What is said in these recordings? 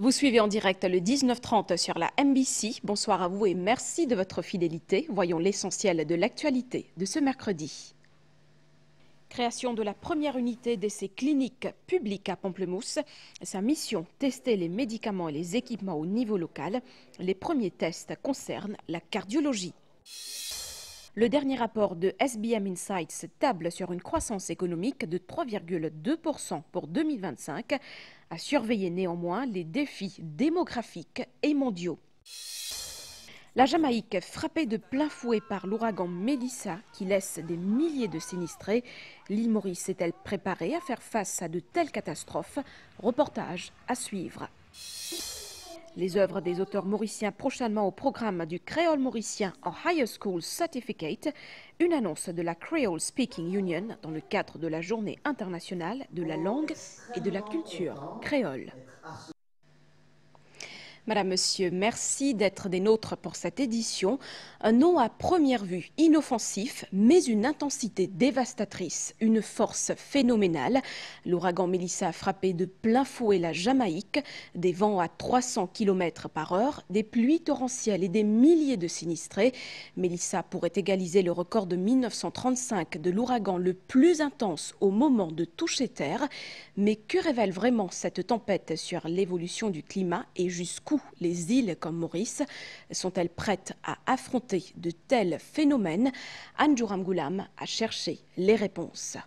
Vous suivez en direct le 19h30 sur la MBC. Bonsoir à vous et merci de votre fidélité. Voyons l'essentiel de l'actualité de ce mercredi. Création de la première unité d'essai clinique public à Pamplemousse. Sa mission, tester les médicaments et les équipements au niveau local. Les premiers tests concernent la cardiologie. Le dernier rapport de SBM Insights table sur une croissance économique de 3,2% pour 2025, à surveiller néanmoins les défis démographiques et mondiaux. La Jamaïque frappée de plein fouet par l'ouragan Melissa qui laisse des milliers de sinistrés. L'île Maurice est-elle préparée à faire face à de telles catastrophes? Reportage à suivre. Les œuvres des auteurs mauriciens prochainement au programme du créole mauricien en Higher School Certificate, une annonce de la Creole Speaking Union dans le cadre de la Journée internationale de la langue et de la culture créole. Madame, Monsieur, merci d'être des nôtres pour cette édition. Un nom à première vue inoffensif, mais une intensité dévastatrice, une force phénoménale. L'ouragan Melissa a frappé de plein fouet la Jamaïque, des vents à 300 km/h, des pluies torrentielles et des milliers de sinistrés. Melissa pourrait égaliser le record de 1935 de l'ouragan le plus intense au moment de toucher terre. Mais que révèle vraiment cette tempête sur l'évolution du climat et jusqu'où les îles comme Maurice sont-elles prêtes à affronter de tels phénomènes? Anne Jouram-Goulam a cherché les réponses.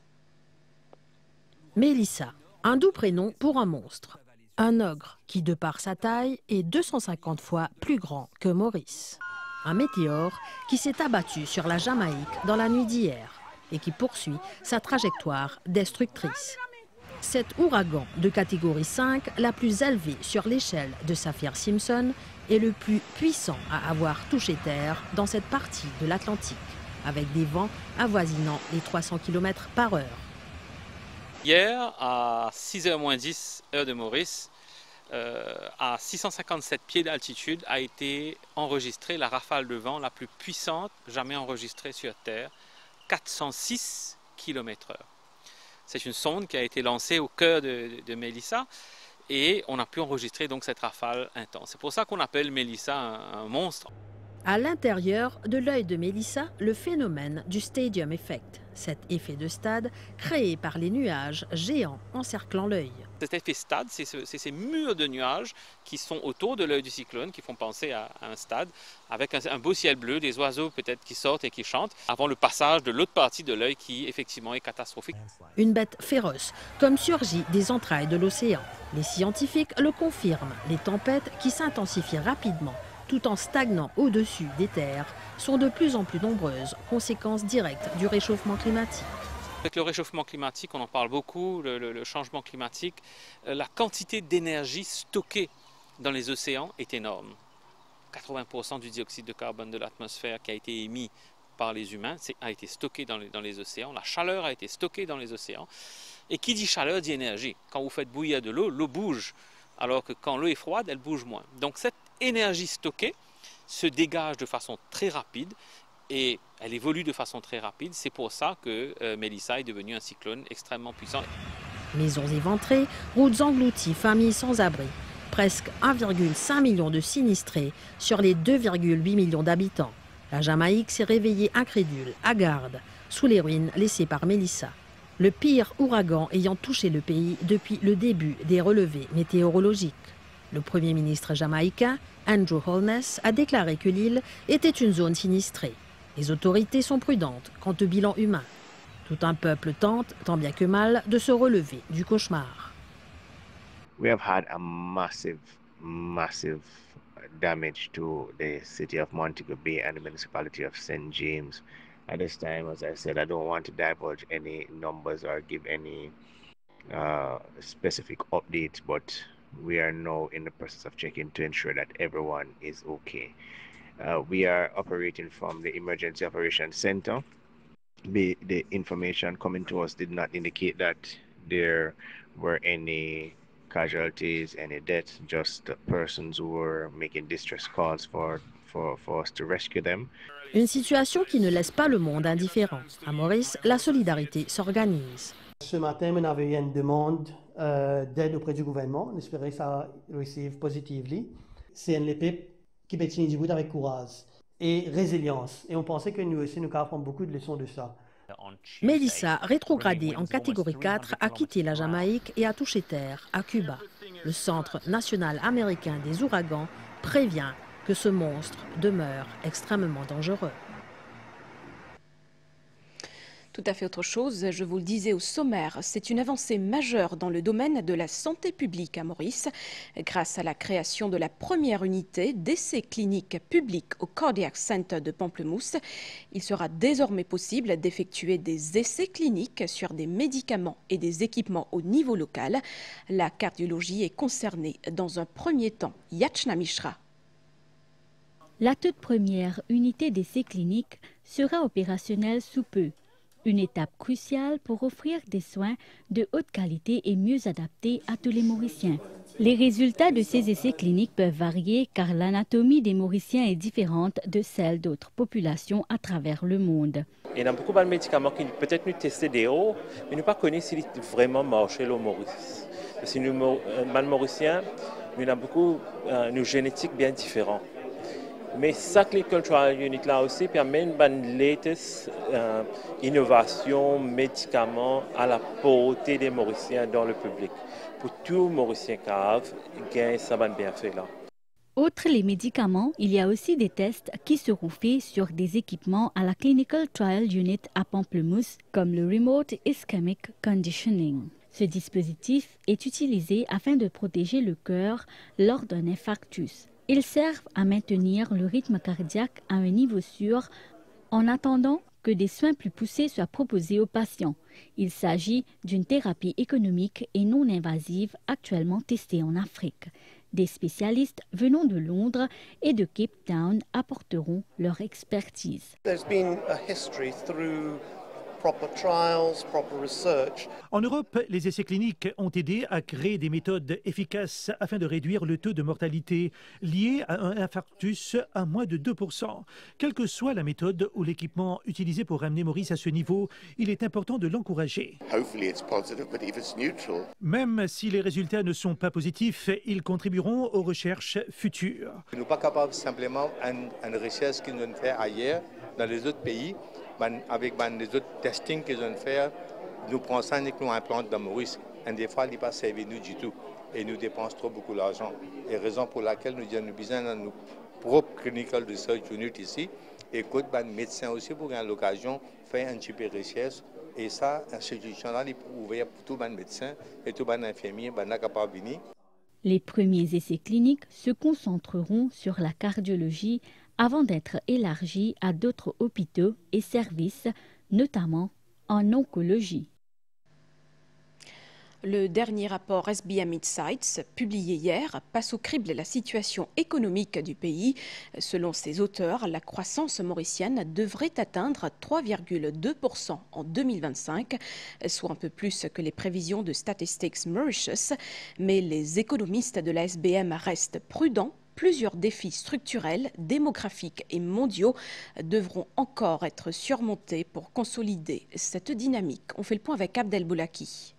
Melissa, un doux prénom pour un monstre. Un ogre qui, de par sa taille, est 250 fois plus grand que Maurice. Un météore qui s'est abattu sur la Jamaïque dans la nuit d'hier et qui poursuit sa trajectoire destructrice. Cet ouragan de catégorie 5, la plus élevée sur l'échelle de Saffir-Simpson, est le plus puissant à avoir touché terre dans cette partie de l'Atlantique, avec des vents avoisinant les 300 km/h. Hier, à 6h-10, heure de Maurice, à 657 pieds d'altitude, a été enregistrée la rafale de vent la plus puissante jamais enregistrée sur Terre, 406 km/h. C'est une sonde qui a été lancée au cœur de Melissa et on a pu enregistrer donc cette rafale intense. C'est pour ça qu'on appelle Melissa un monstre. À l'intérieur de l'œil de Melissa, le phénomène du Stadium Effect, cet effet de stade créé par les nuages géants encerclant l'œil. Cet effet stade, c'est ces murs de nuages qui sont autour de l'œil du cyclone, qui font penser à un stade, avec un beau ciel bleu, des oiseaux peut-être qui sortent et qui chantent, avant le passage de l'autre partie de l'œil qui effectivement est catastrophique. Une bête féroce, comme surgie des entrailles de l'océan. Les scientifiques le confirment, les tempêtes qui s'intensifient rapidement, tout en stagnant au-dessus des terres, sont de plus en plus nombreuses, conséquence directe du réchauffement climatique. Avec le réchauffement climatique, on en parle beaucoup, le changement climatique, la quantité d'énergie stockée dans les océans est énorme. 80% du dioxyde de carbone de l'atmosphère qui a été émis par les humains a été stocké dans les océans. La chaleur a été stockée dans les océans. Et qui dit chaleur dit énergie. Quand vous faites bouillir de l'eau, l'eau bouge, alors que quand l'eau est froide, elle bouge moins. Donc cette énergie stockée se dégage de façon très rapide et elle évolue de façon très rapide. C'est pour ça que Melissa est devenue un cyclone extrêmement puissant. Maisons éventrées, routes englouties, familles sans abri. Presque 1,5 million de sinistrés sur les 2,8 millions d'habitants. La Jamaïque s'est réveillée incrédule, hagarde, sous les ruines laissées par Melissa. Le pire ouragan ayant touché le pays depuis le début des relevés météorologiques. Le Premier ministre jamaïcain, Andrew Holness, a déclaré que l'île était une zone sinistrée. Les autorités sont prudentes quant au bilan humain. Tout un peuple tente, tant bien que mal, de se relever du cauchemar. We have had a massive damage to the city of Montego Bay and the municipality of St. James. At this time, as I said, I don't want to divulge any numbers or give any specific updates, but we are now in the process of checking to ensure that everyone is okay. We are operating from the Emergency Operations Center. The information coming to us did not indicate that there were any casualties, any deaths, just persons who were making distress calls for us to rescue them. Une situation qui ne laisse pas le monde indifférent. À Maurice, la solidarité s'organise. Ce matin, on avait eu une demande d'aide auprès du gouvernement. On espérait que ça reçoive positivement. C'est un épée qui peut tenir du bout avec courage et résilience. Et on pensait que nous aussi, nous avons beaucoup de leçons de ça. Melissa, rétrogradée en catégorie 4, a quitté la Jamaïque et a touché terre à Cuba. Le Centre national américain des ouragans prévient que ce monstre demeure extrêmement dangereux. Tout à fait autre chose, je vous le disais au sommaire, c'est une avancée majeure dans le domaine de la santé publique à Maurice. Grâce à la création de la première unité d'essais cliniques publics au Cardiac Center de Pamplemousse, il sera désormais possible d'effectuer des essais cliniques sur des médicaments et des équipements au niveau local. La cardiologie est concernée dans un premier temps. Yachna Mishra. La toute première unité d'essais cliniques sera opérationnelle sous peu. Une étape cruciale pour offrir des soins de haute qualité et mieux adaptés à tous les Mauriciens. Les résultats de ces essais cliniques peuvent varier car l'anatomie des Mauriciens est différente de celle d'autres populations à travers le monde. Il y a beaucoup de médicaments qui peut-être nous testés des hauts, mais nous pas connaît s'ils vraiment marché au Maurice. Parce que nous, Mauriciens, nous avons beaucoup nos génétiques bien différents. Mais ça, Clinical Trial Unit là aussi permet une latest innovation, médicaments à la portée des Mauriciens dans le public. Pour tout Mauricien qui a gagné ça bien fait là. Outre les médicaments, il y a aussi des tests qui seront faits sur des équipements à la Clinical Trial Unit à Pamplemousse, comme le Remote Ischemic Conditioning. Ce dispositif est utilisé afin de protéger le cœur lors d'un infarctus. Ils servent à maintenir le rythme cardiaque à un niveau sûr en attendant que des soins plus poussés soient proposés aux patients. Il s'agit d'une thérapie économique et non invasive actuellement testée en Afrique. Des spécialistes venant de Londres et de Cape Town apporteront leur expertise. En Europe, les essais cliniques ont aidé à créer des méthodes efficaces afin de réduire le taux de mortalité lié à un infarctus à moins de 2%. Quelle que soit la méthode ou l'équipement utilisé pour ramener Maurice à ce niveau, il est important de l'encourager. Même si les résultats ne sont pas positifs, ils contribueront aux recherches futures. Nous ne sommes pas capables simplement de recherche qu'ils ont fait ailleurs, dans les autres pays. Avec les autres testings qu'ils ont fait, nous prenons ça et nous implantons dans Maurice. Et des fois, il n'est pas servi nous du tout. Et nous dépensons trop beaucoup d'argent. Et raison pour laquelle nous avons besoin de nos propres clinical research unit ici. Et que les médecins aussi pour l'occasion de faire un petit peu de recherche. Et ça, l'institution-là, il est ouvert pour tous les médecins et tous les infirmiers qui sont capables de venir. Les premiers essais cliniques se concentreront sur la cardiologie avant d'être élargis à d'autres hôpitaux et services, notamment en oncologie. Le dernier rapport SBM Insights, publié hier, passe au crible la situation économique du pays. Selon ses auteurs, la croissance mauricienne devrait atteindre 3,2% en 2025, soit un peu plus que les prévisions de Statistics Mauritius. Mais les économistes de la SBM restent prudents. Plusieurs défis structurels, démographiques et mondiaux devront encore être surmontés pour consolider cette dynamique. On fait le point avec Abdel Boulaki.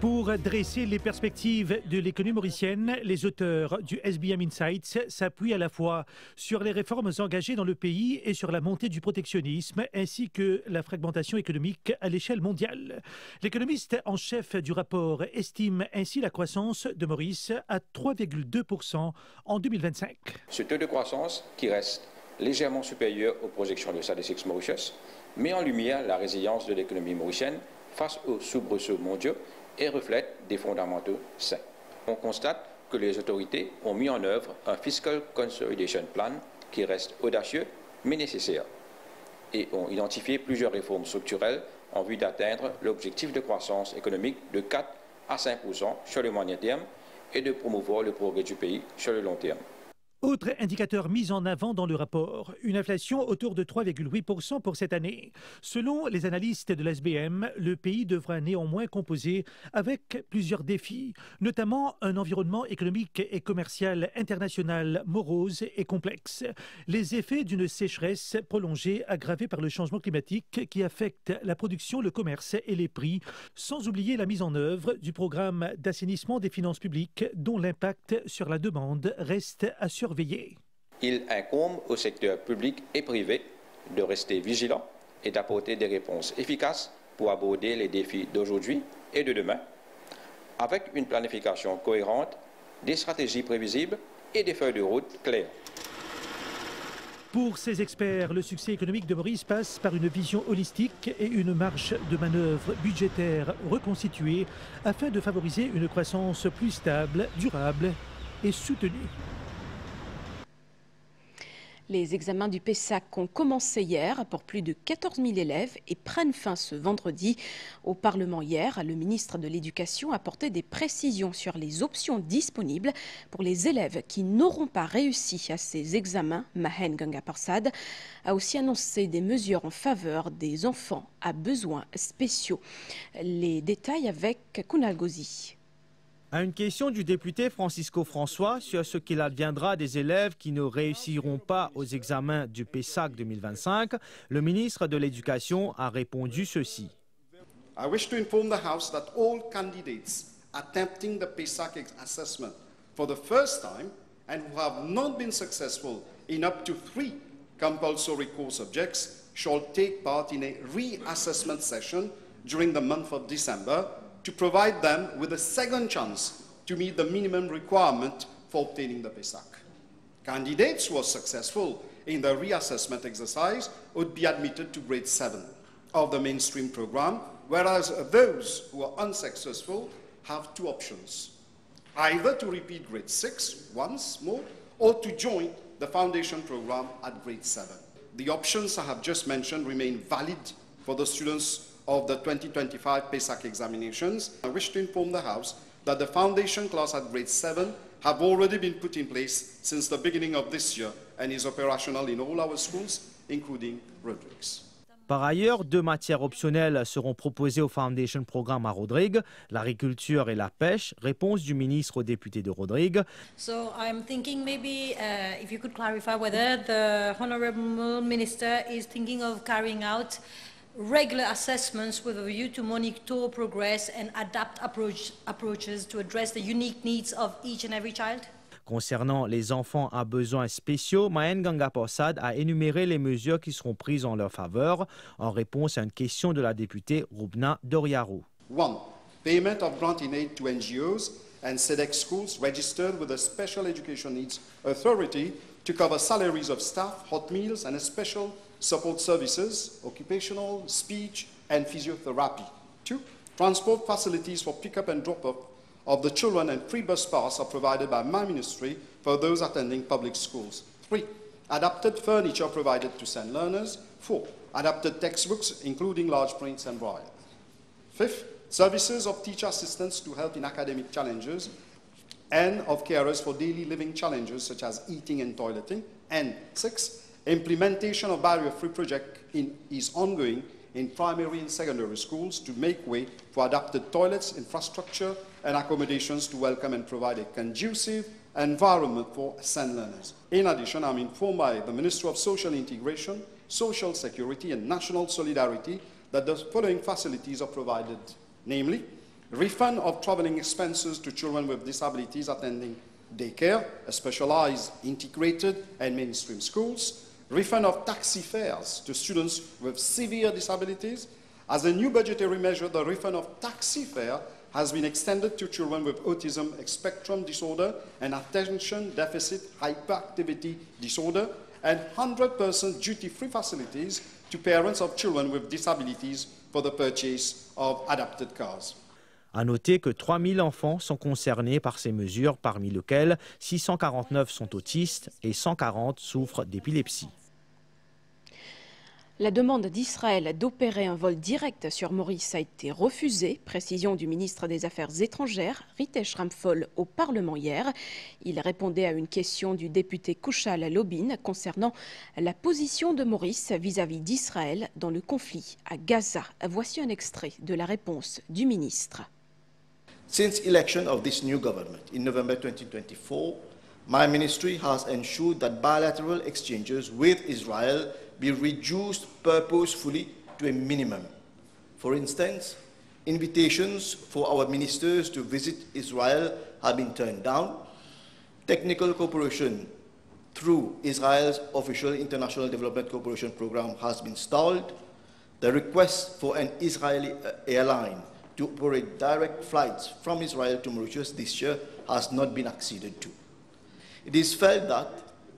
Pour dresser les perspectives de l'économie mauricienne, les auteurs du SBM Insights s'appuient à la fois sur les réformes engagées dans le pays et sur la montée du protectionnisme, ainsi que la fragmentation économique à l'échelle mondiale. L'économiste en chef du rapport estime ainsi la croissance de Maurice à 3,2% en 2025. Ce taux de croissance, qui reste légèrement supérieur aux projections de Statistics Mauritius, met en lumière la résilience de l'économie mauricienne face aux soubresauts mondiaux et reflète des fondamentaux sains. On constate que les autorités ont mis en œuvre un Fiscal Consolidation Plan qui reste audacieux mais nécessaire et ont identifié plusieurs réformes structurelles en vue d'atteindre l'objectif de croissance économique de 4 à 5% sur le moyen terme et de promouvoir le progrès du pays sur le long terme. Autre indicateur mis en avant dans le rapport, une inflation autour de 3,8% pour cette année. Selon les analystes de l'SBM, le pays devra néanmoins composer avec plusieurs défis, notamment un environnement économique et commercial international morose et complexe, les effets d'une sécheresse prolongée aggravée par le changement climatique qui affecte la production, le commerce et les prix, sans oublier la mise en œuvre du programme d'assainissement des finances publiques dont l'impact sur la demande reste à surveiller. Il incombe au secteur public et privé de rester vigilant et d'apporter des réponses efficaces pour aborder les défis d'aujourd'hui et de demain, avec une planification cohérente, des stratégies prévisibles et des feuilles de route claires. Pour ces experts, le succès économique de Maurice passe par une vision holistique et une marge de manœuvre budgétaire reconstituée afin de favoriser une croissance plus stable, durable et soutenue. Les examens du PESAC ont commencé hier pour plus de 14 000 élèves et prennent fin ce vendredi. Au Parlement hier, le ministre de l'Éducation a apporté des précisions sur les options disponibles pour les élèves qui n'auront pas réussi à ces examens. Mahen Ganga-Persad a aussi annoncé des mesures en faveur des enfants à besoins spéciaux. Les détails avec Kunal Gozi. À une question du député Francisco François sur ce qu'il adviendra des élèves qui ne réussiront pas aux examens du PESAC 2025, le ministre de l'Éducation a répondu ceci. I wish to inform the House that all candidates attempting the PESAC assessment for the first time and who have not been successful in up to 3 compulsory core subjects shall take part in a reassessment session during the month of December to provide them with a second chance to meet the minimum requirement for obtaining the PESAC. Candidates who are successful in the reassessment exercise would be admitted to grade 7 of the mainstream program, whereas those who are unsuccessful have 2 options, either to repeat grade 6 once more or to join the foundation program at grade 7. The options I have just mentioned remain valid for the students of the 2025 PESAC examinations. I wish to inform the House that the foundation class at grade 7 have already been put in place since the beginning of this year and is operational in all our schools, including Rodrigues. Par ailleurs, 2 matières optionnelles seront proposées au Foundation Programme à Rodrigue, l'agriculture et la pêche, réponse du ministre au député de Rodrigue. So I'm thinking maybe if you could clarify whether the Honourable Minister is thinking of carrying out regular assessments with a view to monitor progress and adapt approaches to address the unique needs of each and every child? Concernant les enfants à besoins spéciaux, Mahen Ganga-Persad a énuméré les mesures qui seront prises en leur faveur en réponse à une question de la députée Rubna Doriaro. 1. Payment of grant in aid to NGOs and SEDEC schools registered with the Special Education Needs Authority to cover salaries of staff, hot meals and special support services, occupational, speech and physiotherapy. 2. Transport facilities for pick-up and drop-off of the children and free bus pass are provided by my ministry for those attending public schools. 3. Adapted furniture provided to SEND learners. 4. Adapted textbooks, including large prints and braille. 5th, services of teacher assistants to help in academic challenges and of carers for daily living challenges such as eating and toileting. And 6th, implementation of barrier-free project is ongoing in primary and secondary schools to make way for adapted toilets, infrastructure and accommodations to welcome and provide a conducive environment for SEND learners. In addition, I'm informed by the Ministry of Social Integration, Social Security and National Solidarity that the following facilities are provided, namely, refund of traveling expenses to children with disabilities attending daycare, specialized, integrated and mainstream schools, refund of taxi fares to students with severe disabilities. As a new budgetary measure, the refund of taxi fare has been extended to children with autism spectrum disorder and attention deficit hyperactivity disorder, and 100% duty-free facilities to parents of children with disabilities for the purchase of adapted cars. À noter que 3000 enfants sont concernés par ces mesures, parmi lesquels 649 sont autistes et 140 souffrent d'épilepsie. La demande d'Israël d'opérer un vol direct sur Maurice a été refusée. Précision du ministre des Affaires étrangères, Ritesh Ramphol, au Parlement hier. Il répondait à une question du député Kouchal Lobin concernant la position de Maurice vis-à-vis d'Israël dans le conflit à Gaza. Voici un extrait de la réponse du ministre. Since election of this new government in November 2024, my ministry has ensured that bilateral exchanges with Israel be reduced purposefully to a minimum. For instance, invitations for our ministers to visit Israel have been turned down. Technical cooperation through Israel's official International Development Cooperation Program has been stalled. The request for an Israeli airline to operate direct flights from Israel to Mauritius this year has not been acceded to. It is felt that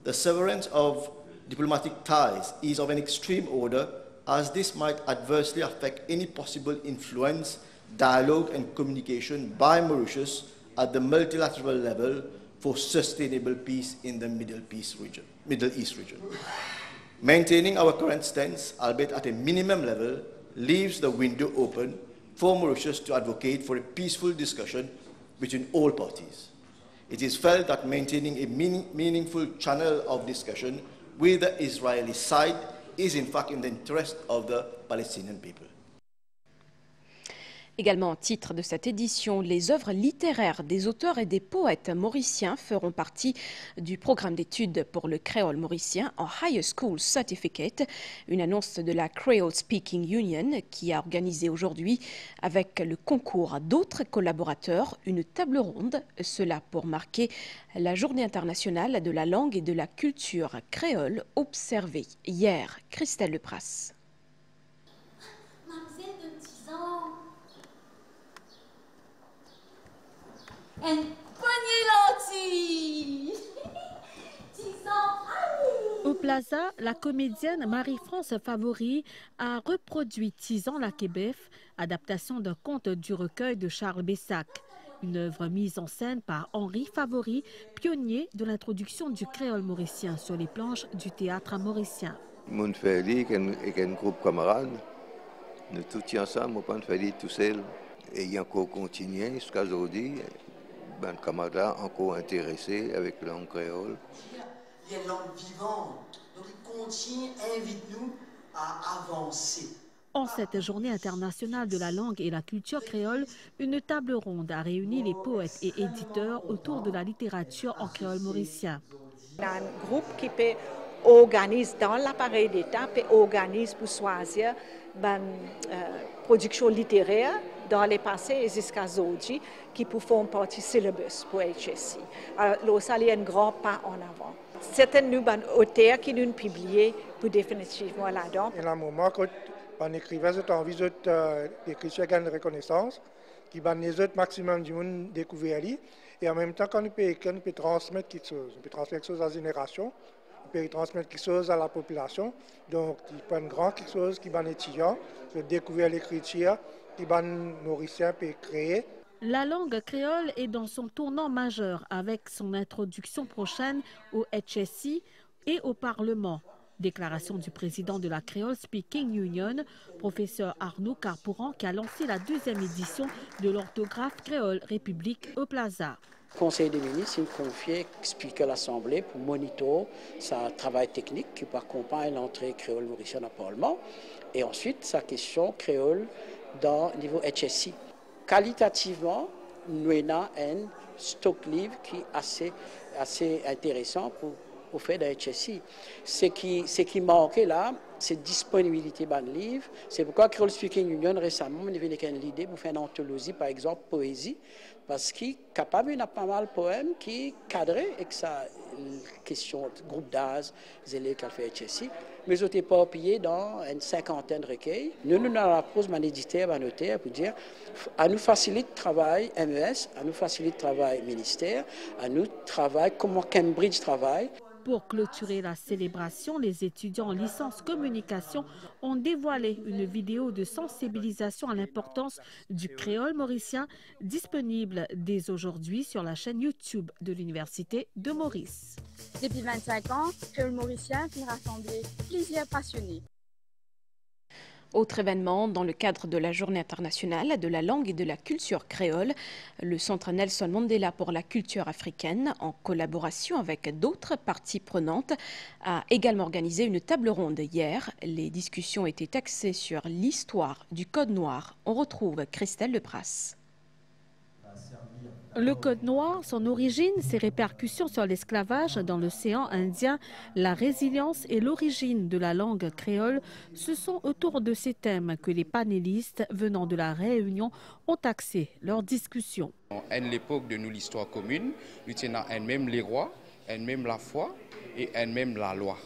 the severance of diplomatic ties is of an extreme order, as this might adversely affect any possible influence, dialogue and communication by Mauritius at the multilateral level for sustainable peace in the Middle East region. Maintaining our current stance, albeit at a minimum level, leaves the window open for Mauritius to advocate for a peaceful discussion between all parties. It is felt that maintaining a meaningful channel of discussion with the Israeli side is in fact in the interest of the Palestinian people. Également en titre de cette édition, les œuvres littéraires des auteurs et des poètes mauriciens feront partie du programme d'études pour le créole mauricien en High School Certificate, une annonce de la Creole Speaking Union qui a organisé aujourd'hui avec le concours d'autres collaborateurs une table ronde, cela pour marquer la Journée internationale de la langue et de la culture créole observée hier. Christelle Lepras. Une poignée lentille. Au Plaza, la comédienne Marie-France Favori a reproduit 10 ans la Québef, adaptation d'un conte du recueil de Charles Bessac. Une œuvre mise en scène par Henri Favori, pionnier de l'introduction du créole mauricien sur les planches du théâtre mauricien. Mon famille et un groupe camarade, nous tous ensemble, mon père fait tout seul, et il a encore continué jusqu'à aujourd'hui. Ben, camarades encore intéressés avec la langue créole. Il y a une langue vivante, donc il continue, invite-nous à avancer. En cette journée internationale de la langue et la culture créole, une table ronde a réuni les poètes et éditeurs autour de la littérature en créole mauricien. Il y a un groupe qui peut organiser dans l'appareil d'État, peut organiser pour choisir une production littéraire dans les passés et jusqu'à aujourd'hui, qui pour faire partie du syllabus pour HSC. Alors, ça, il y a un grand pas en avant. Certains nous auteurs qui nous publient pour définitivement là-dedans. Il y a un moment quand on écrivait, on a envie d'écrire une reconnaissance, qui va les autres maximum du monde découvrir. Et en même temps, quand on peut transmettre quelque chose, on peut transmettre quelque chose à la génération, on peut transmettre quelque chose à la population. Donc, il prend grand quelque chose qui va étudiant, de découvrir l'écriture, qui va mauricien peut créer. La langue créole est dans son tournant majeur avec son introduction prochaine au HSC et au Parlement. Déclaration du président de la Creole Speaking Union, professeur Arnaud Carpouran, qui a lancé la 2e édition de l'orthographe créole République au Plaza. Le Conseil des ministres, il confie expliquer à l'Assemblée pour monitorer sa travail technique qui accompagne l'entrée créole mauricienne au Parlement et ensuite sa question créole dans le niveau HSC. Qualitativement, nous avons un stock livre qui est assez intéressant pour faire de HSC. Ce qui manquait là, c'est disponibilité de livres. C'est pourquoi Creole Speaking Union récemment est venu avec l'idée pour faire une anthologie, par exemple, poésie, parce qu'il est capable de pas mal de poèmes qui cadrent avec sa question de groupe d'âge, des élèves qui ont fait HSC, mais ils ont été éparpillés dans une 50aine de recueils. Nous avons approché un éditeur, un notaire, pour dire à nous faciliter le travail MES, à nous faciliter le travail ministère, à nous travailler comment Cambridge travaille. Pour clôturer la célébration, les étudiants en licence communication ont dévoilé une vidéo de sensibilisation à l'importance du créole mauricien disponible dès aujourd'hui sur la chaîne YouTube de l'Université de Maurice. Depuis 25 ans, Créole mauricien peut rassembler plusieurs passionnés. Autre événement, dans le cadre de la Journée internationale de la langue et de la culture créole, le Centre Nelson Mandela pour la culture africaine, en collaboration avec d'autres parties prenantes, a également organisé une table ronde hier. Les discussions étaient axées sur l'histoire du Code noir. On retrouve Christelle Lepras. Le Code noir, son origine, ses répercussions sur l'esclavage dans l'océan Indien, la résilience et l'origine de la langue créole, ce sont autour de ces thèmes que les panélistes venant de la Réunion ont axé leur discussion. À l'époque de nous l'histoire commune, nous tenons elle-même les rois, elle-même la foi et elle-même la loi.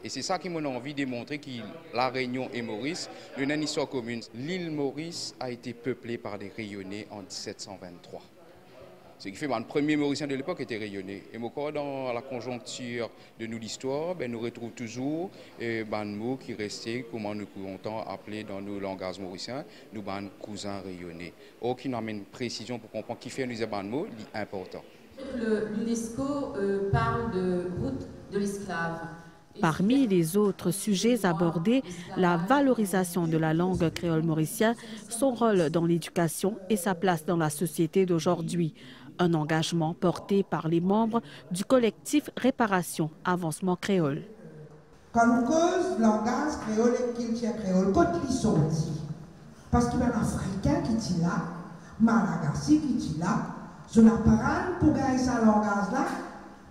Et c'est ça qui m'a envie de montrer que la Réunion et Maurice, nous avons une histoire commune. L'île Maurice a été peuplée par des Rayonnais en 1723. Ce qui fait que le premier Mauricien de l'époque était rayonné. Et encore dans la conjoncture de nous l'histoire, nous retrouvons toujours des mots qui restaient, comment nous pouvons appeler dans nos langages mauriciens, nous cousins rayonnés. Aucune amène précision pour comprendre qui fait nous ces mots, important. L'UNESCO parle de route de l'esclave. Parmi les autres sujets abordés, la valorisation de la langue créole mauricienne, son rôle dans l'éducation et sa place dans la société d'aujourd'hui. Un engagement porté par les membres du collectif Réparation Avancement Créole. Quand on cause langage créole et culture créole, quand ils sont dit, parce qu'il y a un Africain qui est là, Malagasy qui est là, je n'ai pas pour gagner ce langage-là,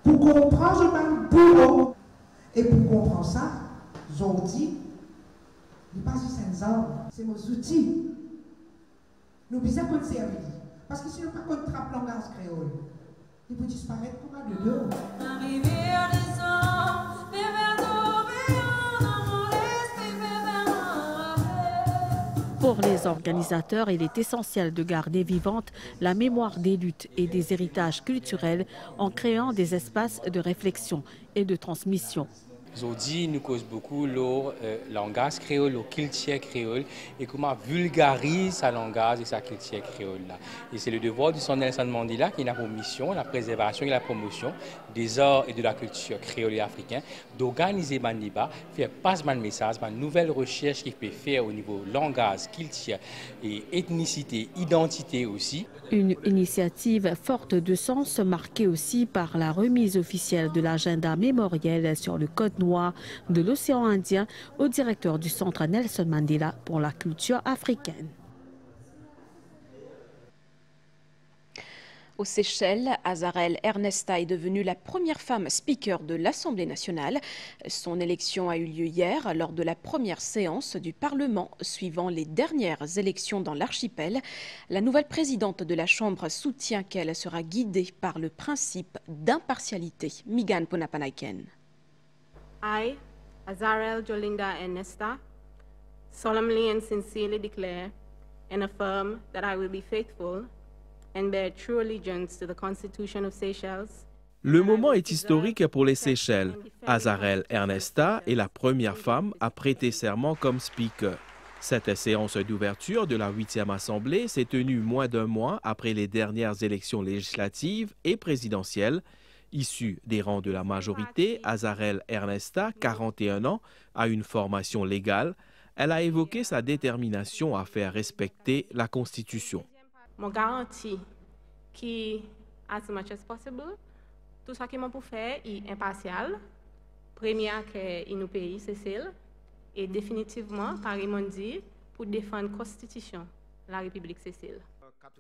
pour comprendre même pour et pour comprendre ça, j'ai dit, il n'est pas juste un arme, c'est nos outils. Nous besoin de servir. Parce que si on n'a pas de trappe langage créole, il peut disparaître comme un de deux. Pour les organisateurs, il est essentiel de garder vivante la mémoire des luttes et des héritages culturels en créant des espaces de réflexion et de transmission. Aujourd'hui, nous causons beaucoup le langage créole, le culture créole, et comment vulgarise sa langage et sa culture créole. Et c'est le devoir du Centre Nelson Mandela qui a pour mission la préservation et la promotion des arts et de la culture créole et africaine, d'organiser un débat, faire passer un message, une nouvelle recherche qu'il peut faire au niveau langage, culture et ethnicité, identité aussi. Une initiative forte de sens marquée aussi par la remise officielle de l'agenda mémoriel sur le Code noir de l'océan Indien au directeur du Centre Nelson Mandela pour la culture africaine. Aux Seychelles, Azarel Ernesta est devenue la première femme speaker de l'Assemblée nationale. Son élection a eu lieu hier lors de la première séance du Parlement suivant les dernières élections dans l'archipel. La nouvelle présidente de la Chambre soutient qu'elle sera guidée par le principe d'impartialité. Migan Ponapanaiken. I, Azarel Jolinda Ernesta, solemnly and sincerely declare and affirm that I will be faithful and bear true allegiance to the Constitution of Seychelles. Le moment est historique pour les Seychelles. Azarel Ernesta est la première femme à prêter serment comme speaker. Cette séance d'ouverture de la 8e Assemblée s'est tenue moins d'un mois après les dernières élections législatives et présidentielles. Issue des rangs de la majorité, Azarel Ernesta, 41 ans, a une formation légale. Elle a évoqué sa détermination à faire respecter la Constitution. Je garantis que, as much as possible, tout ce que je peux faire est impartial. Première que nous pays, c'est celle, et définitivement, par dit, pour défendre la Constitution de la République Seychelles.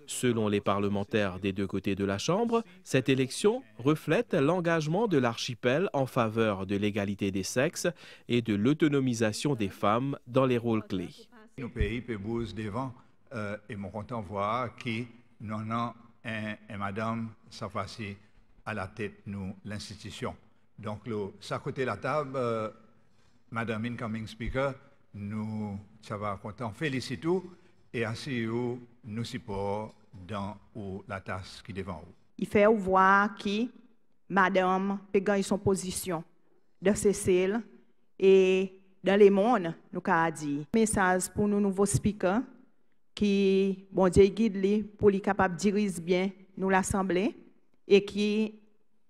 Selon les parlementaires des deux côtés de la Chambre, cette élection reflète l'engagement de l'archipel en faveur de l'égalité des sexes et de l'autonomisation des femmes dans les rôles clés. Nos pays peuvent devant et mon content voir que nous avons un madame ça facile à la tête de l'institution. Donc, ça côté la table, madame incoming speaker, nous ça va content félicitons et ainsi nous supportons dans la tâche qui est devant nous. Il fait voir que madame peut gagner son position de Seychelles et dans le monde, nous avons dit. Message pour nos nouveaux speakers qui, bon Dieu, guide pour les capables de diriger bien nous l'Assemblée et qui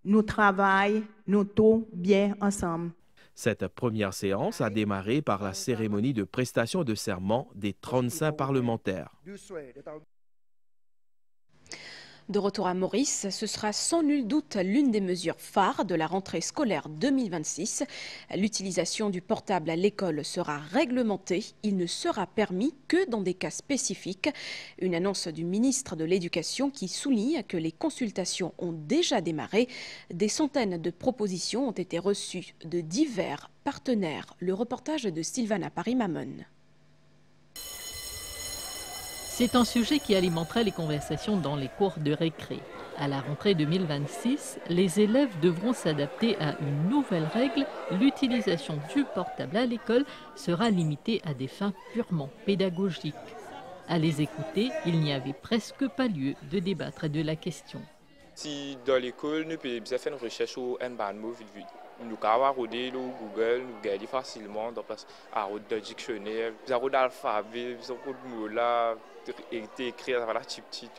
nous travaillons, nous tous bien ensemble. Cette première séance a démarré par la cérémonie de prestation de serment des 35 parlementaires. De retour à Maurice, ce sera sans nul doute l'une des mesures phares de la rentrée scolaire 2026. L'utilisation du portable à l'école sera réglementée. Il ne sera permis que dans des cas spécifiques. Une annonce du ministre de l'Éducation qui souligne que les consultations ont déjà démarré. Des centaines de propositions ont été reçues de divers partenaires. Le reportage de Sylvana Paris-Mamon. C'est un sujet qui alimenterait les conversations dans les cours de récré. À la rentrée 2026, les élèves devront s'adapter à une nouvelle règle. L'utilisation du portable à l'école sera limitée à des fins purement pédagogiques. À les écouter, il n'y avait presque pas lieu de débattre de la question. Si dans l'école, nous pouvons faire une recherche sur un mot, nous pouvons regarder Google, nous regarder facilement dans le dictionnaire, nous avons l'alphabet, nous avons le mot là, été écrit à la petit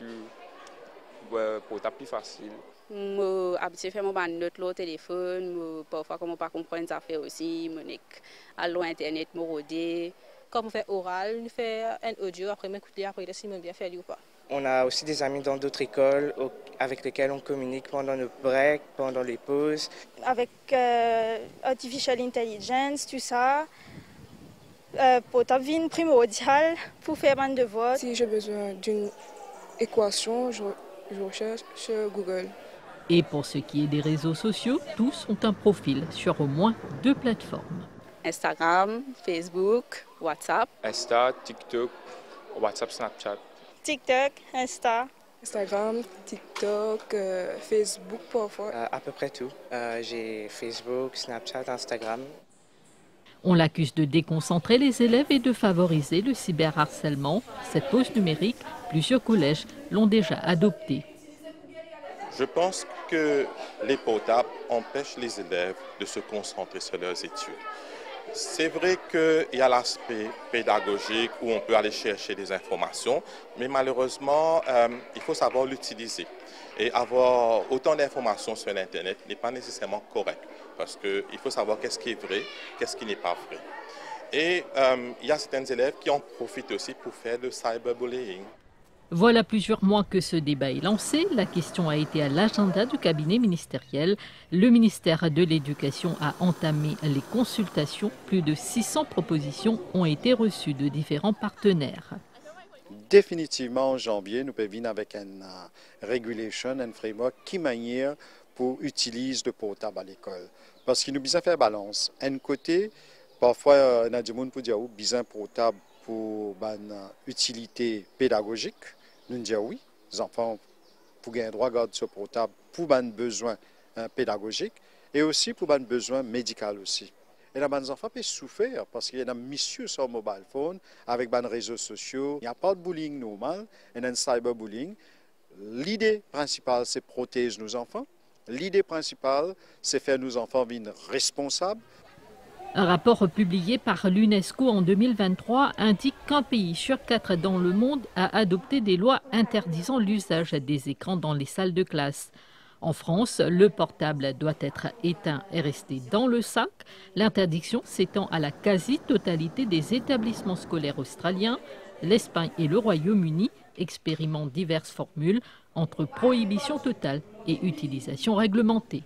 pour être plus facile. Je habitué faire mon note au téléphone, parfois comme on pas comprendre ça fait aussi, à l'internet, me regarder. Quand on fait oral, on fait un audio après m'écouter après si on bien fait ou pas. On a aussi des amis dans d'autres écoles avec lesquels on communique pendant nos breaks, pendant les pauses. Avec Artificial Intelligence, tout ça, pour devenir primordial pour faire un devoir. Si j'ai besoin d'une équation, je recherche sur Google. Et pour ce qui est des réseaux sociaux, tous ont un profil sur au moins 2 plateformes. Instagram, Facebook, WhatsApp. Insta, TikTok, WhatsApp, Snapchat. TikTok, Insta. Instagram, TikTok, Facebook parfois. À peu près tout. J'ai Facebook, Snapchat, Instagram. On l'accuse de déconcentrer les élèves et de favoriser le cyberharcèlement. Cette pause numérique, plusieurs collèges l'ont déjà adoptée. Je pense que les portables empêchent les élèves de se concentrer sur leurs études. C'est vrai qu'il y a l'aspect pédagogique où on peut aller chercher des informations, mais malheureusement, il faut savoir l'utiliser. Et avoir autant d'informations sur l'Internet n'est pas nécessairement correct, parce qu'il faut savoir qu'est-ce qui est vrai, qu'est-ce qui n'est pas vrai. Et il y a certains élèves qui en profitent aussi pour faire le cyberbullying. Voilà plusieurs mois que ce débat est lancé. La question a été à l'agenda du cabinet ministériel. Le ministère de l'Éducation a entamé les consultations. Plus de 600 propositions ont été reçues de différents partenaires. Définitivement, en janvier, nous pouvons venir avec une regulation, un framework qui manière pour utiliser le portable à l'école. Parce qu'il nous besoin faire balance. Un côté, parfois, on a du monde pour dire besoin portable pour une utilité pédagogique. Nous disons oui, les enfants pour gagner droit à garder ce portable pour un besoin pédagogique et aussi pour un besoin médical aussi. Et là, les enfants peuvent souffrir parce qu'il y a un monsieur sur le mobile phone avec les réseaux sociaux. Il n'y a pas de bullying normal, il y a un cyberbullying. L'idée principale, c'est protéger nos enfants. L'idée principale, c'est faire nos enfants devenir responsables. Un rapport publié par l'UNESCO en 2023 indique qu'un pays sur 4 dans le monde a adopté des lois interdisant l'usage des écrans dans les salles de classe. En France, le portable doit être éteint et rester dans le sac. L'interdiction s'étend à la quasi-totalité des établissements scolaires australiens. L'Espagne et le Royaume-Uni expérimentent diverses formules entre prohibition totale et utilisation réglementée.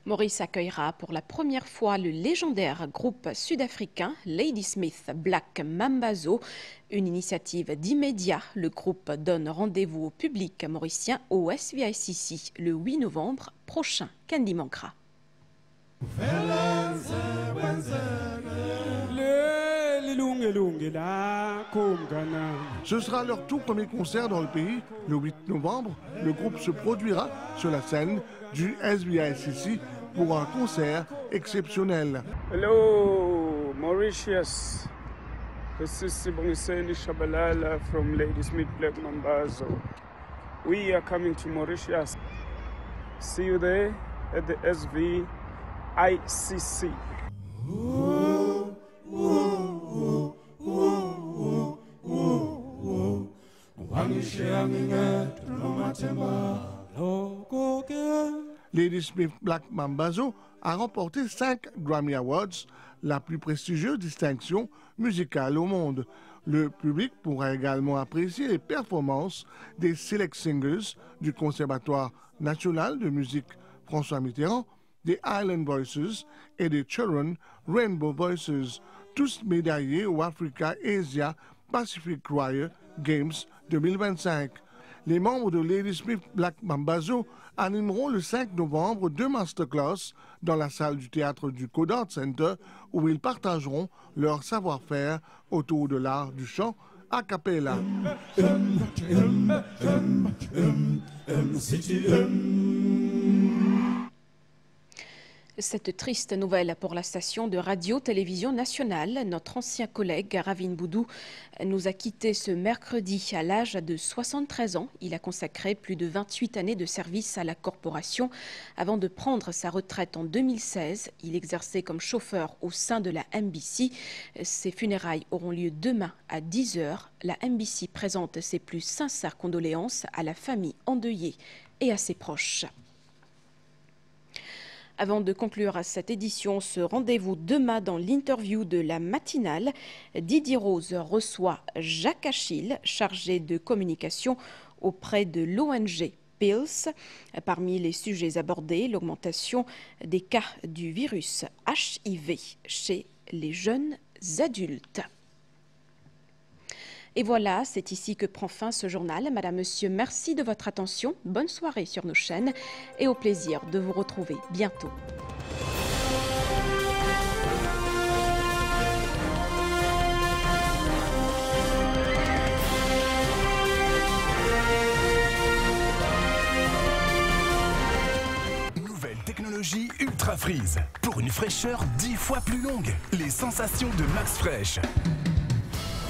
Maurice accueillera pour la première fois le légendaire groupe sud-africain Ladysmith Black Mambazo. Une initiative d'immédiat. Le groupe donne rendez-vous au public mauricien au SVICC le 8 novembre prochain. Candy manquera. Ce sera leur tout premier concert dans le pays. Le 8 novembre, le groupe se produira sur la scène du SVICC pour un concert exceptionnel. Hello, Mauritius. This is Sibongiseni Shabalala from Ladysmith Black Mambazo. We are coming to Mauritius. See you there at the SVICC. Ladysmith Black Mambazo a remporté 5 Grammy Awards, la plus prestigieuse distinction musicale au monde. Le public pourra également apprécier les performances des Select Singers du Conservatoire national de musique François Mitterrand, des Island Voices et des Children Rainbow Voices, tous médaillés au Africa Asia Pacific Choir Games 2025. Les membres de Ladysmith Black Mambazo animeront le 5 novembre 2 masterclass dans la salle du théâtre du Codart Center où ils partageront leur savoir-faire autour de l'art du chant a cappella. Cette triste nouvelle pour la station de radio-télévision nationale, notre ancien collègue Ravin Boudou nous a quittés ce mercredi à l'âge de 73 ans. Il a consacré plus de 28 années de service à la corporation avant de prendre sa retraite en 2016. Il exerçait comme chauffeur au sein de la MBC. Ses funérailles auront lieu demain à 10 h. La MBC présente ses plus sincères condoléances à la famille endeuillée et à ses proches. Avant de conclure cette édition, ce rendez-vous demain dans l'interview de la matinale. Didier Rose reçoit Jacques Achille, chargé de communication auprès de l'ONG PILS. Parmi les sujets abordés, l'augmentation des cas du virus HIV chez les jeunes adultes. Et voilà, c'est ici que prend fin ce journal. Madame, Monsieur, merci de votre attention. Bonne soirée sur nos chaînes et au plaisir de vous retrouver bientôt. Nouvelle technologie Ultra Freeze. Pour une fraîcheur 10 fois plus longue. Les sensations de Max Fresh.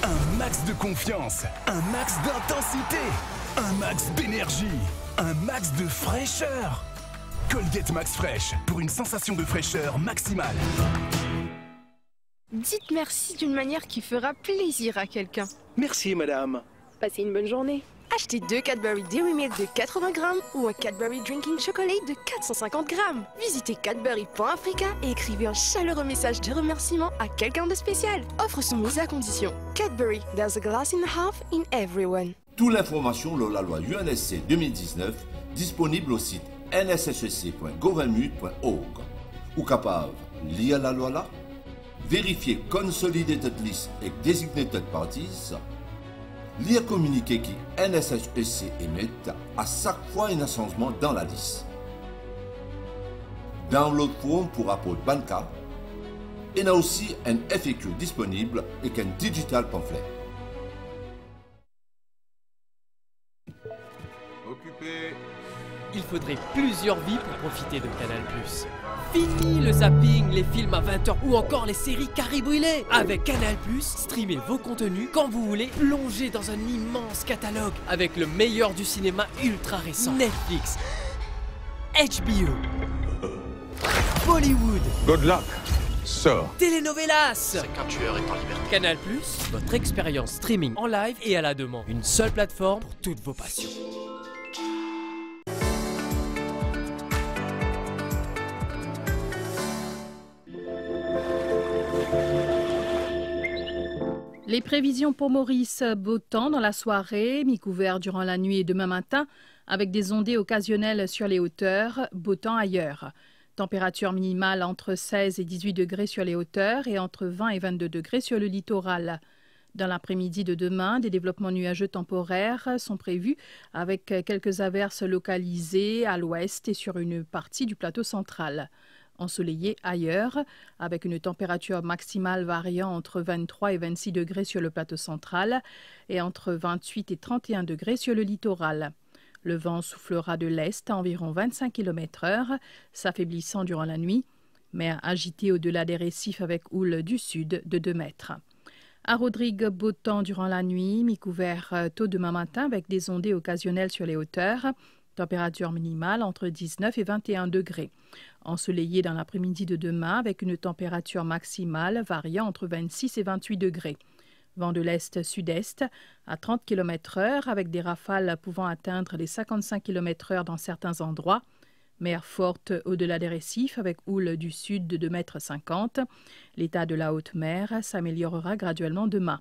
Un max de confiance, un max d'intensité, un max d'énergie, un max de fraîcheur. Colgate Max Fresh pour une sensation de fraîcheur maximale. Dites merci d'une manière qui fera plaisir à quelqu'un. Merci, madame. Passez une bonne journée. Achetez 2 Cadbury Dairy Milk de 80 grammes ou un Cadbury Drinking Chocolate de 450 grammes. Visitez Cadbury.Africa et écrivez un chaleureux message de remerciement à quelqu'un de spécial. Offre soumise à condition. Cadbury, there's a glass in half in everyone. Toute l'information sur la loi UNSC 2019 disponible au site nshec.government.org. Ou capable lire la loi là, vérifier consolidated list et designated parties, lire communiqué qui NSHEC émet à chaque fois un changement dans la liste. Download form pour rapport bancaire. Et il y a aussi un FAQ disponible et un digital pamphlet. Occupé. Il faudrait plusieurs vies pour profiter de Canal+. Fini le zapping, les films à 20 h ou encore les séries carré brûlées. Avec Canal+, streamez vos contenus quand vous voulez, plongez dans un immense catalogue avec le meilleur du cinéma ultra récent. Netflix, HBO, Bollywood. Good luck, sir. Telenovelas. 50 tueurs est en liberté. Canal+, votre expérience streaming en live et à la demande. Une seule plateforme pour toutes vos passions. Les prévisions pour Maurice, beau temps dans la soirée, mi-couvert durant la nuit et demain matin, avec des ondées occasionnelles sur les hauteurs, beau temps ailleurs. Température minimale entre 16 et 18 degrés sur les hauteurs et entre 20 et 22 degrés sur le littoral. Dans l'après-midi de demain, des développements nuageux temporaires sont prévus avec quelques averses localisées à l'ouest et sur une partie du plateau central. Ensoleillé ailleurs, avec une température maximale variant entre 23 et 26 degrés sur le plateau central et entre 28 et 31 degrés sur le littoral. Le vent soufflera de l'est à environ 25 km/h, s'affaiblissant durant la nuit, mais agité au-delà des récifs avec houle du sud de 2 mètres. À Rodrigue, beau temps durant la nuit, mi-couvert tôt demain matin avec des ondées occasionnelles sur les hauteurs. Température minimale entre 19 et 21 degrés. Ensoleillé dans l'après-midi de demain avec une température maximale variant entre 26 et 28 degrés. Vent de l'est-sud-est à 30 km/h avec des rafales pouvant atteindre les 55 km/h dans certains endroits. Mer forte au-delà des récifs avec houle du sud de 2,50 m. L'état de la haute mer s'améliorera graduellement demain.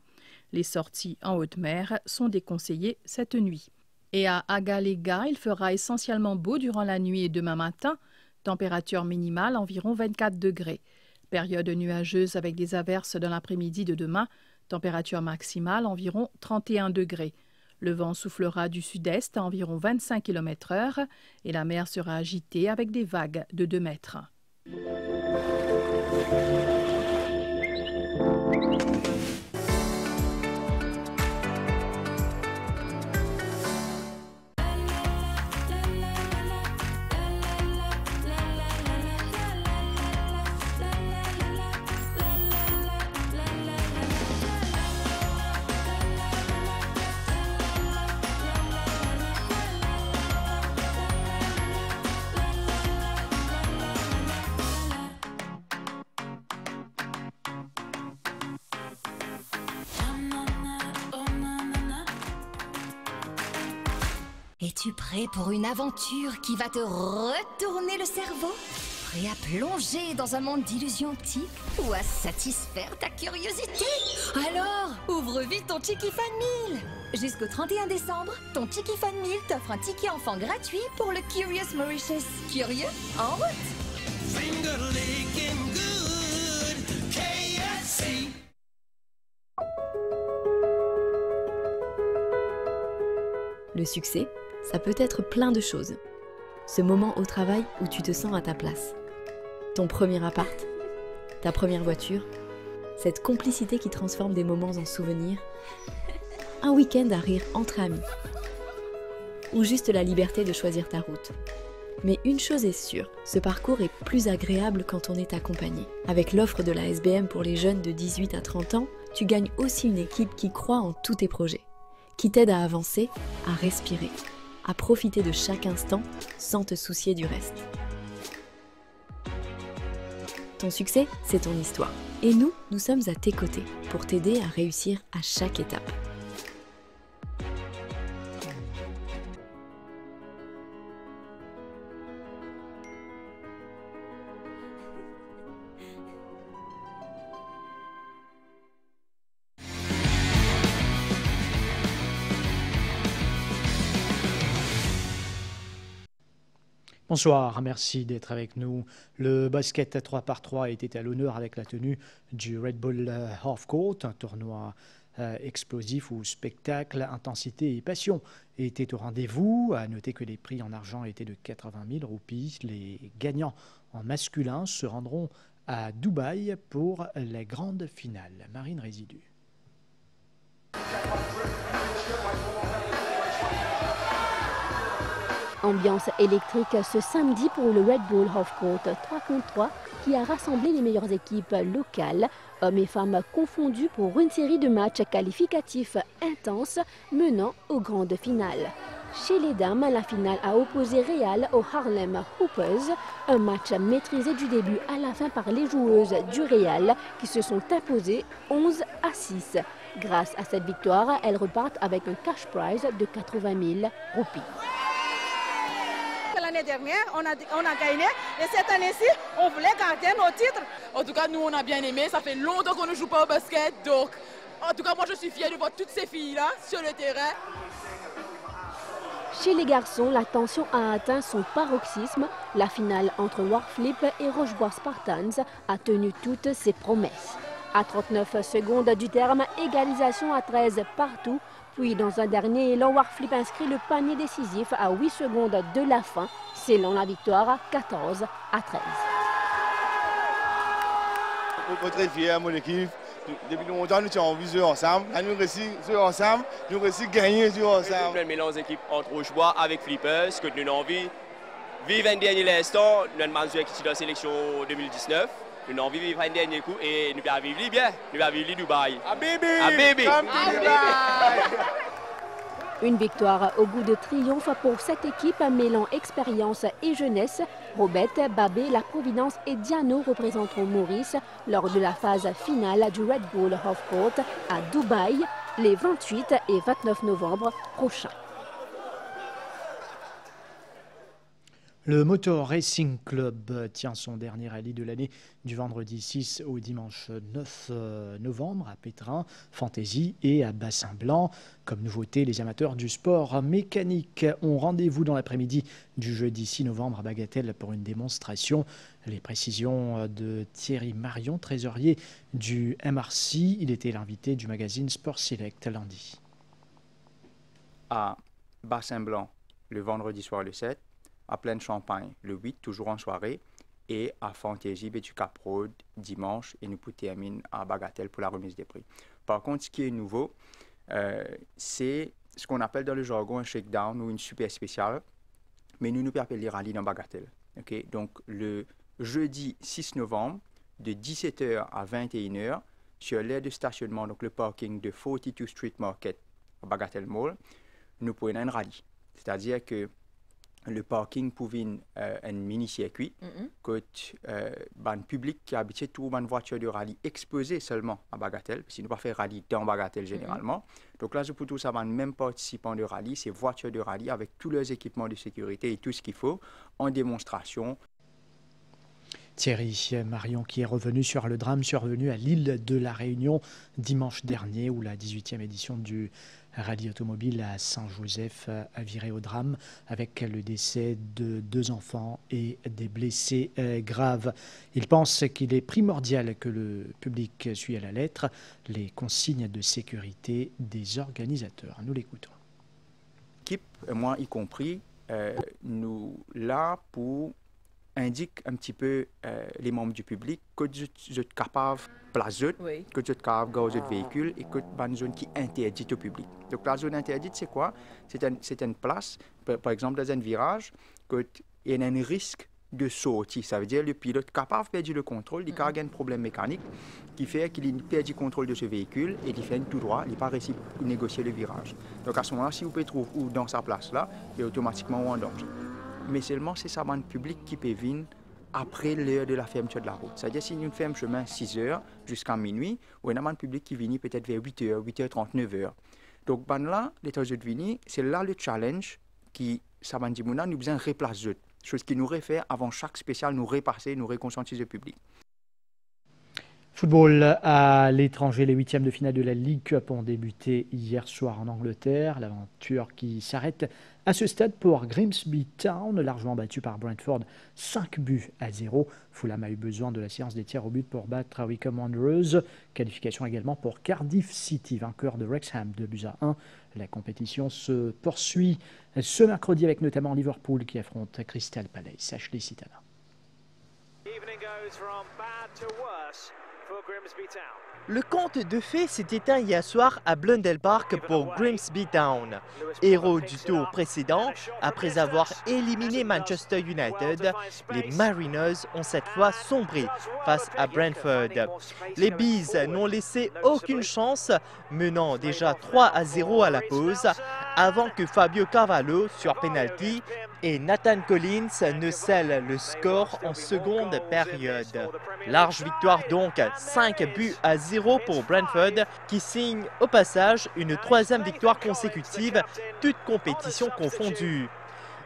Les sorties en haute mer sont déconseillées cette nuit. Et à Agalega, il fera essentiellement beau durant la nuit et demain matin. Température minimale environ 24 degrés. Période nuageuse avec des averses dans l'après-midi de demain. Température maximale environ 31 degrés. Le vent soufflera du sud-est à environ 25 km/h et la mer sera agitée avec des vagues de 2 mètres. Es-tu prêt pour une aventure qui va te retourner le cerveau? Prêt à plonger dans un monde d'illusions optiques ou à satisfaire ta curiosité? Alors, ouvre vite ton Tiki Fun Meal! Jusqu'au 31 décembre, ton Tiki Fun Meal t'offre un ticket enfant gratuit pour le Curious Mauritius. Curieux? En route! Le succès, ça peut être plein de choses. Ce moment au travail où tu te sens à ta place. Ton premier appart, ta première voiture, cette complicité qui transforme des moments en souvenirs, un week-end à rire entre amis, ou juste la liberté de choisir ta route. Mais une chose est sûre, ce parcours est plus agréable quand on est accompagné. Avec l'offre de la SBM pour les jeunes de 18 à 30 ans, tu gagnes aussi une équipe qui croit en tous tes projets, qui t'aide à avancer, à respirer, à profiter de chaque instant sans te soucier du reste. Ton succès, c'est ton histoire. Et nous sommes à tes côtés pour t'aider à réussir à chaque étape. Bonsoir, merci d'être avec nous. Le basket 3x3 était à l'honneur avec la tenue du Red Bull Half Court, un tournoi explosif où spectacle, intensité et passion étaient au rendez-vous. À noter que les prix en argent étaient de 80 000 roupies. Les gagnants en masculin se rendront à Dubaï pour la grande finale. Marine Résidu. Ambiance électrique ce samedi pour le Red Bull Half Court 3 contre 3 qui a rassemblé les meilleures équipes locales, hommes et femmes confondus pour une série de matchs qualificatifs intenses menant aux grandes finales. Chez les dames, la finale a opposé Real aux Harlem Hoopers, un match maîtrisé du début à la fin par les joueuses du Real qui se sont imposées 11-6. Grâce à cette victoire, elles repartent avec un cash prize de 80 000 roupies. L'année dernière, on a gagné et cette année-ci, on voulait garder nos titres. En tout cas, nous, on a bien aimé. Ça fait longtemps qu'on ne joue pas au basket. Donc, en tout cas, moi, je suis fière de voir toutes ces filles-là sur le terrain. Chez les garçons, la tension a atteint son paroxysme. La finale entre Wharflip et Rochebois Spartans a tenu toutes ses promesses. À 39 secondes du terme, égalisation à 13 partout. Puis, dans un dernier élan, Wharflip inscrit le panier décisif à 8 secondes de la fin, scellant la victoire 14-13. Je suis très fier de mon équipe. Depuis longtemps, nous avons vu jouer ensemble. Nous réussissons jouer ensemble. Nous réussissons gagner jouer ensemble. Nous mélange d'équipe entre Rochebois avec Flippers, que nous avons envie. Vivre un dernier instant, nous avons joué dans la sélection 2019. Nous avons envie de vivre un dernier coup et nous allons vivre bien. Nous allons vivre Dubaï. Habibi! Une victoire au goût de triomphe pour cette équipe mêlant expérience et jeunesse. Robette, Babé, La Providence et Diano représenteront Maurice lors de la phase finale du Red Bull Half Court à Dubaï les 28 et 29 novembre prochains. Le Motor Racing Club tient son dernier rallye de l'année du vendredi 6 au dimanche 9 novembre à Pétrin, Fantasy et à Bassin-Blanc. Comme nouveauté, les amateurs du sport mécanique ont rendez-vous dans l'après-midi du jeudi 6 novembre à Bagatelle pour une démonstration. Les précisions de Thierry Marion, trésorier du MRC. Il était l'invité du magazine Sport Select lundi. À Bassin-Blanc, le vendredi soir le 7. À Plaine Champagne, le 8, toujours en soirée, et à Fantasy du Cap Road, dimanche, et nous terminons à Bagatelle pour la remise des prix. Par contre, ce qui est nouveau, c'est ce qu'on appelle dans le jargon un shakedown ou une super spéciale, mais nous appelons les rallyes dans Bagatelle. Okay? Donc, le jeudi 6 novembre, de 17h à 21h, sur l'aire de stationnement, donc le parking de 42 Street Market à Bagatelle Mall, nous prenons un rallye. C'est-à-dire que le parking pour un mini-circuit, que le public qui habite tout une voiture de rallye exposée seulement à Bagatelle, parce qu'il ne pas faire rallye dans Bagatelle généralement. Donc là, pour tout ça, même participants de rallye, c'est voitures de rallye avec tous leurs équipements de sécurité et tout ce qu'il faut en démonstration. Thierry Marion qui est revenu sur le drame survenu à l'île de la Réunion dimanche dernier où la 18e édition du rallye automobile à Saint-Joseph a viré au drame avec le décès de 2 enfants et des blessés graves. Il pense qu'il est primordial que le public suive à la lettre les consignes de sécurité des organisateurs. Nous l'écoutons. L'équipe, moi y compris, nous là pour indique un petit peu les membres du public que vous êtes capable de placer, que vous êtes capable de gazer le véhicule et que c'est une zone qui est interdite au public. Donc la zone interdite, c'est quoi? C'est une place, par exemple dans un virage, qu'il y a un risque de sortie. Ça veut dire que le pilote est capable de perdre le contrôle, il a un problème mécanique qui fait qu'il perd le contrôle de ce véhicule et il fait tout droit, il n'est pas réussi à négocier le virage. Donc à ce moment-là, si vous pouvez trouver où dans sa place-là, il est automatiquement en danger. Mais seulement c'est ça le public qui peut venir après l'heure de la fermeture de la route. C'est-à-dire si nous fermons chemin 6 h jusqu'à minuit, ou il y a un public qui vient peut-être vers 8 h, 8h30, 9 h. Donc là, les temps de venir, c'est là le challenge qui, ça va dire, nous avons besoin de replacer. Chose qui nous refait avant chaque spécial, nous repasser, nous réconscientiser le public. Football à l'étranger, les 8e de finale de la League Cup ont débuté hier soir en Angleterre. L'aventure qui s'arrête à ce stade pour Grimsby Town, largement battu par Brentford, 5-0. Fulham a eu besoin de la séance des tirs au but pour battre Wycombe Wanderers. Qualification également pour Cardiff City, vainqueur de Wrexham 2-1. La compétition se poursuit ce mercredi avec notamment Liverpool qui affronte Crystal Palace. Ashley Sitana. Le conte de fées s'est éteint hier soir à Blundell Park pour Grimsby Town. Héros du tour précédent, après avoir éliminé Manchester United, les Mariners ont cette fois sombré face à Brentford. Les Bees n'ont laissé aucune chance, menant déjà 3-0 à la pause, avant que Fabio Carvalho sur penalty et Nathan Collins ne scellent le score en seconde période. Large victoire donc, 5-0 pour Brentford, qui signe au passage une 3e victoire consécutive, toutes compétitions confondues.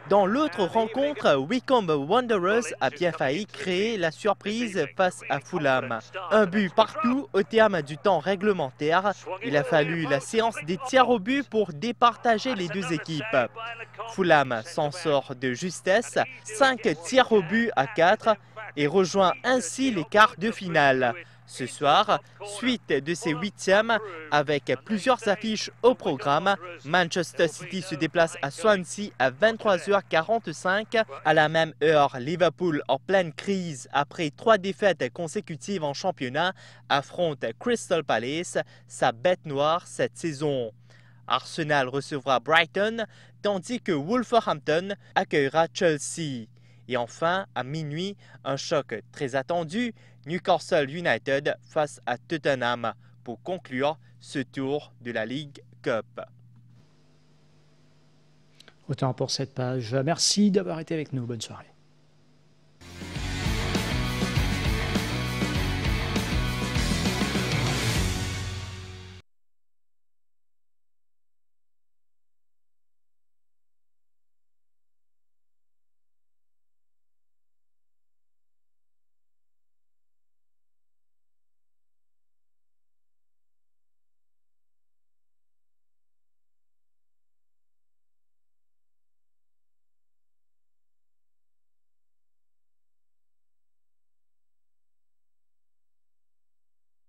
Dans l'autre rencontre, Wycombe Wanderers a bien failli créer la surprise face à Fulham. Un but partout au terme du temps réglementaire. Il a fallu la séance des tirs au but pour départager les deux équipes. Fulham s'en sort de justesse, 5 tirs au but à 4 et rejoint ainsi les quarts de finale. Ce soir, suite de ces 8e avec plusieurs affiches au programme. Manchester City se déplace à Swansea à 23h45. À la même heure, Liverpool, en pleine crise après 3 défaites consécutives en championnat, affronte Crystal Palace, sa bête noire cette saison. Arsenal recevra Brighton, tandis que Wolverhampton accueillera Chelsea. Et enfin, à minuit, un choc très attendu, Newcastle United face à Tottenham pour conclure ce tour de la League Cup. Autant pour cette page. Merci d'avoir été avec nous. Bonne soirée.